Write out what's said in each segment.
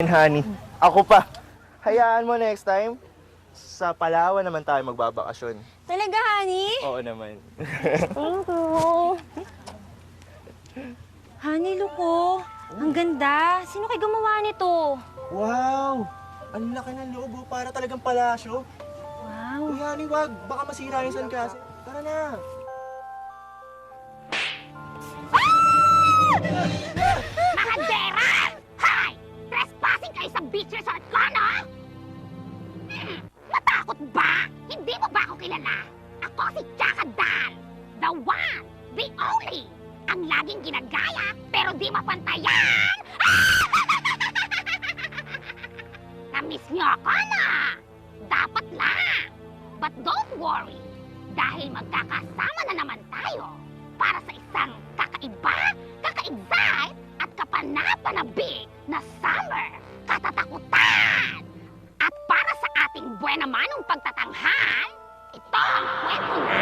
honey. Ako pa. Hayaan mo next time. Sa Palawan naman tayo magbabakasyon. Talaga, honey? Oo naman. Thank you. Honey, Luko. Ang ganda. Sino kayo gumawa nito? Wow! Ang laki ng loob, para talagang palasyo. Wow. Uy, honey, wag. Baka masira yung sandkasa. Tara na. Mga derat! Hay! Trespassing kayo sa beach resort ko, no? Matakot ba? Hindi mo ba ako kilala? Ako si Chaka Dan! The one! The only! Ang laging ginagaya, pero di mapantayan! Na-miss niyo ako, na? Dapat lang! But don't worry! Dahil magkakasama na naman tayo para sa isang kakaiba, kaka-excite at kapanapanabik na summer katatakutan! At para sa ating buena manong pagtatanghal, ito ang kwento na...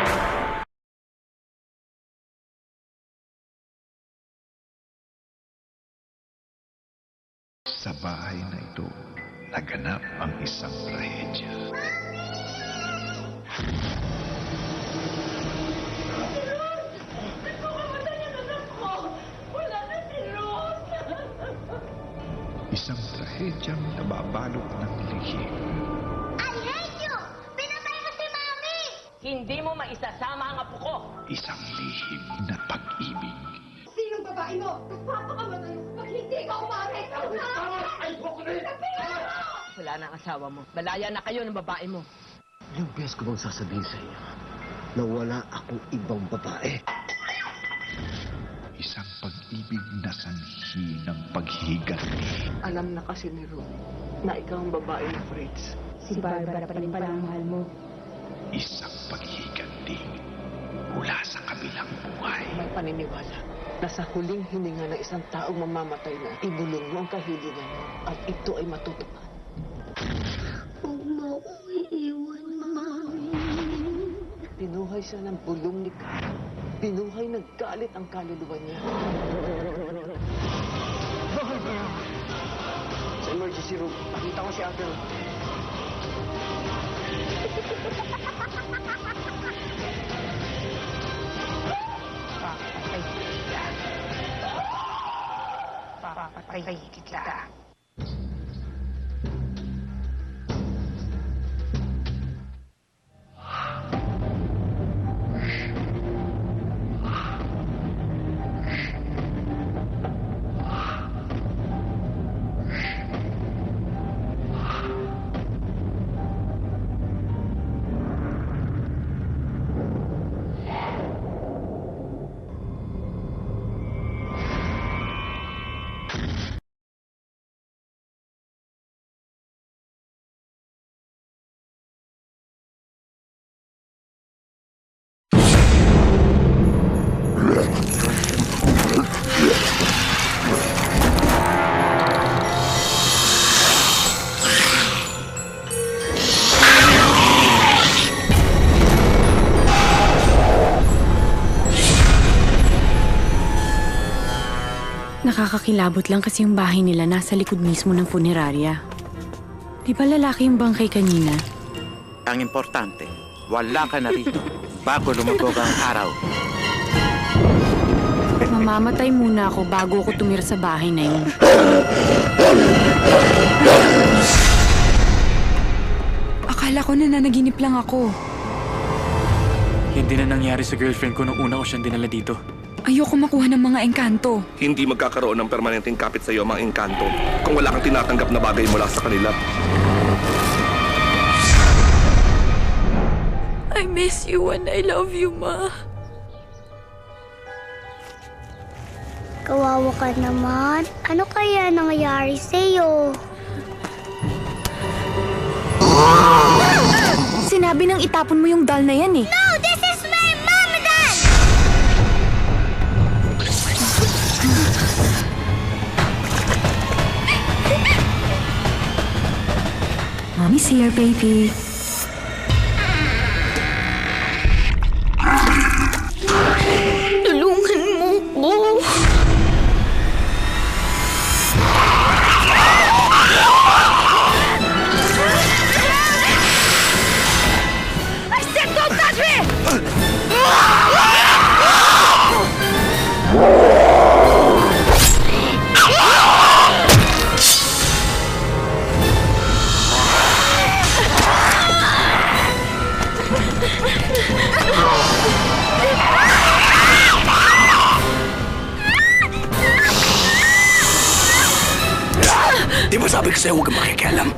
Sa bahay na ito, naganap ang isang trahedya. Isang trahedyang nababalot ng lihim. I hate you! Pinatay mo si Mami! Hindi mo maisasama ang apo ko. Isang lihim na pag-ibig. Sinong babae mo? Papakamatay mo pag hindi ka umaray! Wala na ang asawa mo. Malaya na kayo ng babae mo. Ilang beses ko bang sasabihin sa inyo na wala akong ibang babae? Isang pag-ibig na sanhi ng paghihiganti. Alam na kasi ni Ru na ikaw ang babae ni Fritz. Si Barbara pa rin pala ang mahal mo. Isang paghihiganti mula sa kabilang buhay. May paniniwala na sa huling hininga ng isang taong mamamatay na, ibulong mo ang kahilingan mo at ito ay matutupad. Huwag mo akong iiwan, Mami. Pinuhay siya ng bulong ni Carl. Pinuhay ng galit ang kaluluwa niya. Sa emergency room, nakita ko si Ate Ru. Papatay kita. Nakakakilabot lang kasi yung bahay nila nasa likod mismo ng punerarya. Di ba lalaki yung bangkay kanina? Ang importante, wala ka na rito bago lumubog ang araw. Mamamatay muna ako bago ako tumira sa bahay na yun. Akala ko na nanaginip lang ako. Hindi na nangyari sa girlfriend ko nung una ko siyang dinala dito. Ayoko makuha ng mga engkanto. Hindi magkakaroon ng permanenteng kapit sa iyo mga engkanto kung wala kang tinatanggap na bagay mula sa kanila. I miss you and I love you, Ma. Kawawa ka naman. Ano kaya nangyayari sa'yo? Sinabi nang itapon mo yung doll na yan eh. No! This is my mama doll! Mommy's here, baby. Tulungan mo ko! Di ba sabi ko sa'yo huwag kang makikialam?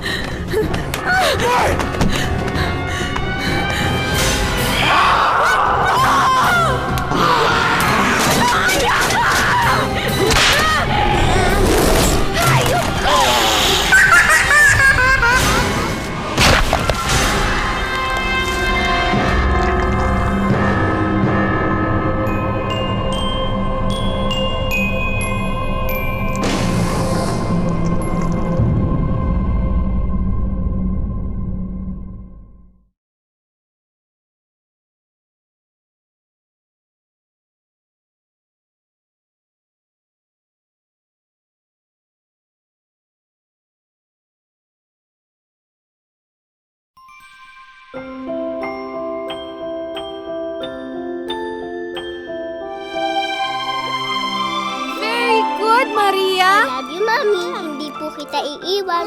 Very good, Maria! Love you, Mami. Hindi po kita iiwan.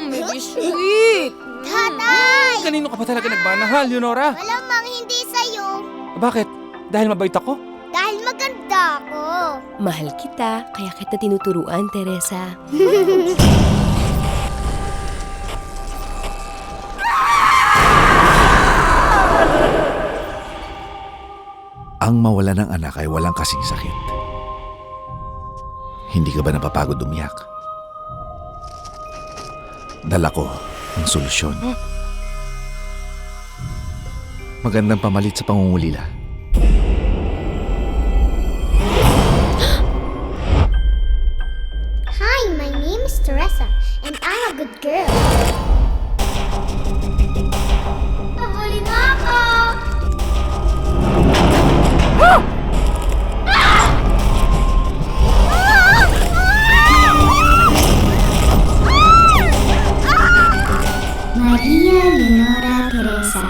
Very sweet! Tatay! Kanino ka pa talaga nagmamahal, Leonora? Malamang hindi sa'yo. Bakit? Dahil mabait ako? Dahil maganda ako. Mahal kita, kaya kita tinuturuan, Teresa. Ang mawala ng anak ay walang kasing sakit. Hindi ka ba napapagod umiyak? Dala ko ang solusyon. Magandang pamalit sa pangungulila. Hi, my name is Teresa, and I'm a good girl. Pahuli mo ako! Maria Leonora Teresa.